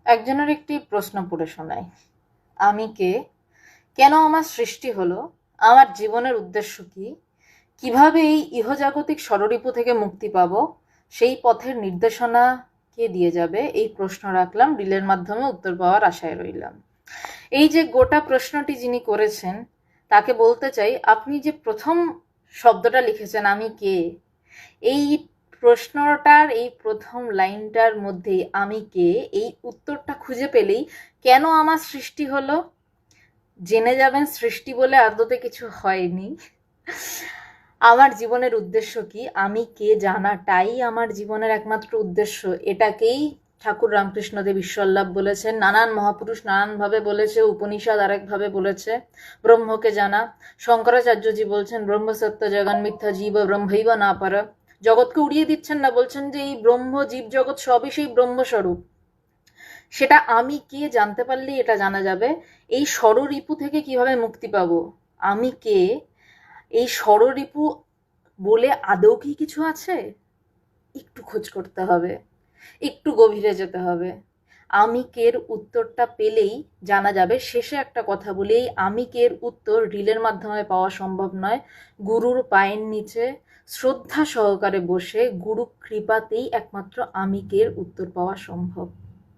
একজনের একটি প্রশ্ন পড়ে শোনাই। আমি কে? কেন আমার সৃষ্টি হলো? আমার জীবনের উদ্দেশ্য কি? কিভাবে এই ইহজাগতিক ষড়রিপু থেকে মুক্তি পাবো? সেই পথের নির্দেশনা কে দিয়ে যাবে? এই প্রশ্ন রাখলাম, রিলের মাধ্যমে উত্তর পাওয়ার আশায় রইলাম। এই যে গোটা প্রশ্নটি যিনি করেছেন, তাকে বলতে চাই, আপনি যে প্রথম শব্দটা লিখেছেন আমি কে, এই প্রশ্নটার এই প্রথম লাইনটার মধ্যেই আমি কে, এই উত্তরটা খুঁজে পেলেই কেন আমার সৃষ্টি হলো জেনে যাবেন। সৃষ্টি বলে আদতে কিছু হয়নি। আমার জীবনের উদ্দেশ্য কি, আমি কে জানাটাই আমার জীবনের একমাত্র উদ্দেশ্য। এটাকেই ঠাকুর রামকৃষ্ণদেব ঈশ্বরলাভ বলেছেন, নানান মহাপুরুষ নানানভাবে বলেছে, উপনিষদ আরেকভাবে বলেছে ব্রহ্মকে জানা। শঙ্করাচার্যজি বলছেন ব্রহ্ম সত্য জগন মিথ্যা জীব ব্রহ্মৈব না পার। জগৎকে উড়িয়ে দিচ্ছেন না, বলছেন যে এই ব্রহ্ম জীব জগৎ সবই সেই ব্রহ্মস্বরূপ। সেটা আমি কে জানতে পারলেই এটা জানা যাবে। এই ষড়রিপু থেকে কিভাবে মুক্তি পাবো, আমি কে, এই ষড়রিপু বলে আদৌ কি কিছু আছে? একটু খোঁজ করতে হবে, একটু গভীরে যেতে হবে। আমি কের উত্তরটা পেলেই জানা যাবে। শেষে একটা কথা বলি, এই আমি কের উত্তর রিলের মাধ্যমে পাওয়া সম্ভব নয়। গুরুর পায়ের নিচে শ্রদ্ধা সহকারে বসে গুরু কৃপাতেই একমাত্র আমি কের উত্তর পাওয়া সম্ভব।